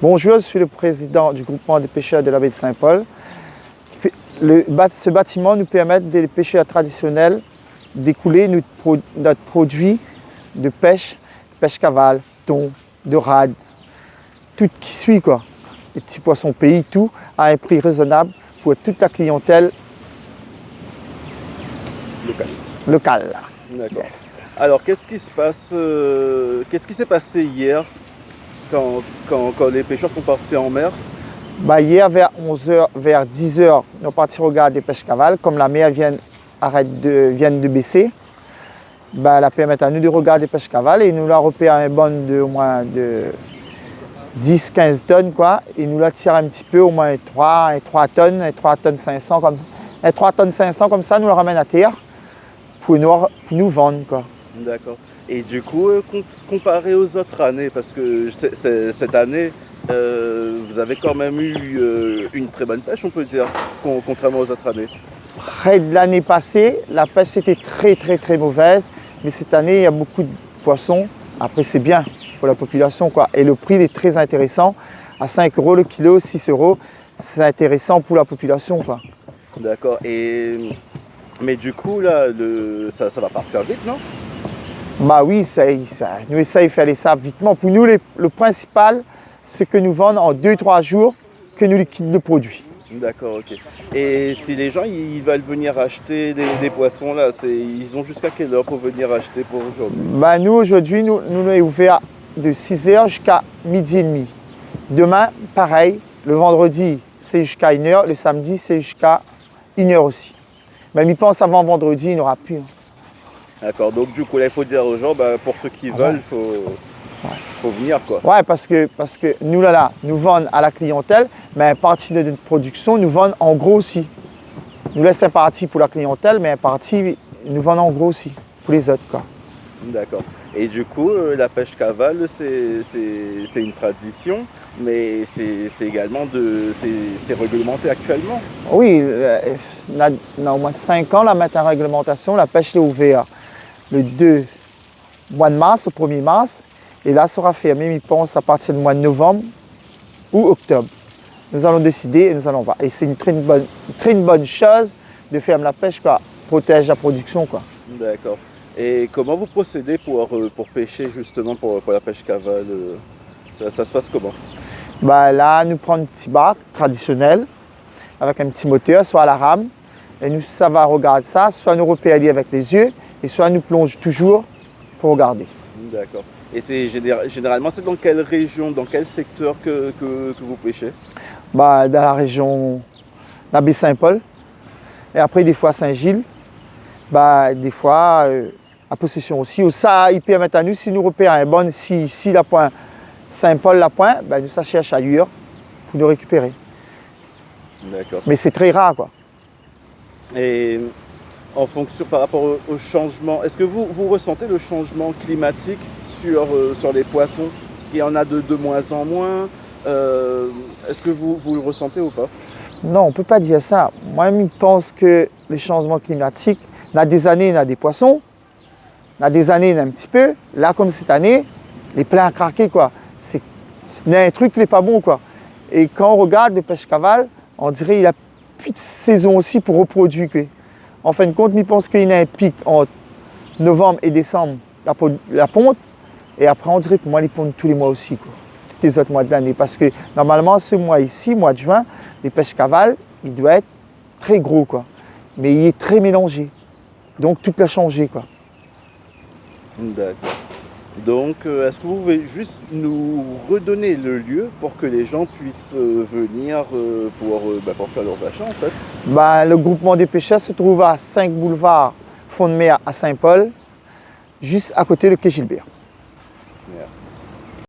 Bonjour, je suis le président du groupement des pêcheurs de la baie de Saint-Paul. Ce bâtiment nous permet, des pêcheurs traditionnels, d'écouler notre produit de pêche cavale, thon, dorade, tout qui suit quoi. Les petits poissons pays, tout à un prix raisonnable pour toute la clientèle locale. D'accord. Yes. Alors, qu'est-ce qui se passe, qu'est-ce qui s'est passé hier quand les pêcheurs sont partis en mer? Hier, vers 11h, vers 10h, nous sommes partis regarder des pêches cavales. Comme la mer vient de baisser, elle permet à nous de regarder des pêches cavales et nous la repère un bon de au moins de 10-15 tonnes. Quoi, et nous la tire un petit peu, au moins 3 tonnes, 3 tonnes 500 comme ça. 3 tonnes 500 comme ça, nous la ramène à terre pour nous vendre. Quoi. D'accord. Et du coup, comparé aux autres années, parce que cette année, vous avez quand même eu une très bonne pêche, on peut dire, contrairement aux autres années. L'année passée, la pêche était très mauvaise, mais cette année, il y a beaucoup de poissons. Après, c'est bien pour la population, quoi. Et le prix est très intéressant, à 5 € le kilo, 6 €, c'est intéressant pour la population, quoi. D'accord. Mais du coup, là, ça va partir vite, non? Oui, nous essayons de faire ça vitement. Pour nous, le principal, c'est que nous vendons en 2-3 jours, que nous liquidons le produit. D'accord, ok. Et si les gens ils veulent venir acheter des poissons là, ils ont jusqu'à quelle heure pour venir acheter pour aujourd'hui? Nous aujourd'hui, nous sommes ouverts de 6 h jusqu'à 12h30. Demain, pareil, le vendredi, c'est jusqu'à 1 h, le samedi, c'est jusqu'à 1 h aussi. Mais je pense avant vendredi, il n'y aura plus. D'accord, donc du coup là, il faut dire aux gens, pour ceux qui veulent, faut venir quoi. Ouais, parce que nous nous vendons à la clientèle, mais une partie de notre production, nous vendons en gros aussi. Nous laissons une partie pour la clientèle, mais une partie, nous vendons en gros aussi, pour les autres. Quoi. D'accord. Et du coup, la pêche cavale, c'est une tradition, mais c'est également c'est réglementé actuellement. Oui, on a au moins 5 ans, la maintenant réglementation, la pêche est ouverte le 2 mois de mars, au 1er mars, et là sera fermé, je pense, à partir du mois de novembre ou octobre. Nous allons décider et nous allons voir. Et c'est une très bonne chose de fermer la pêche, quoi, protège la production. Quoi. D'accord. Et comment vous procédez pour pêcher justement pour la pêche cavale? Ça se passe comment? Là, nous prenons un petit bac traditionnel avec un petit moteur, soit à la rame, et nous, ça va regarder ça, soit nous repérer avec les yeux, et soit nous plonge toujours pour regarder. D'accord. Et généralement, c'est dans quelle région, dans quel secteur que vous pêchez? Dans la région, la baie Saint-Paul, et après des fois Saint-Gilles, des fois à Possession aussi. Ça, il permet à nous, si nous repérons un bon, si la pointe Saint-Paul, la pointe, nous ça cherche ailleurs pour nous récupérer. D'accord. Mais c'est très rare, quoi. Et en fonction par rapport au changement, est-ce que vous ressentez le changement climatique sur les poissons? Est-ce qu'il y en a de moins en moins? Est-ce que vous le ressentez ou pas? Non, on ne peut pas dire ça. Moi, je pense que le changement climatique, il y a des années, il y a des poissons, il y a des années, il y a un petit peu. Là, comme cette année, les pleins à craquer, quoi. C'est un truc qui n'est pas bon, quoi. Et quand on regarde le pêche cavale, on dirait qu'il n'y a plus de saison aussi pour reproduire. En fin de compte, je pense qu'il y a un pic entre novembre et décembre, la ponte, et après, on dirait que moi, les pontes tous les mois aussi, quoi. Tous les autres mois de l'année. Parce que normalement, ce mois ici, mois de juin, les pêches cavales, il doit être très gros, quoi. Mais il est très mélangé. Donc, tout a changé, quoi. D'accord. Donc, est-ce que vous pouvez juste nous redonner le lieu pour que les gens puissent venir pour faire leurs achats, en fait? Le groupement des pêcheurs se trouve à 5 boulevard Fond de Mer à Saint-Paul, juste à côté de quai Gilbert.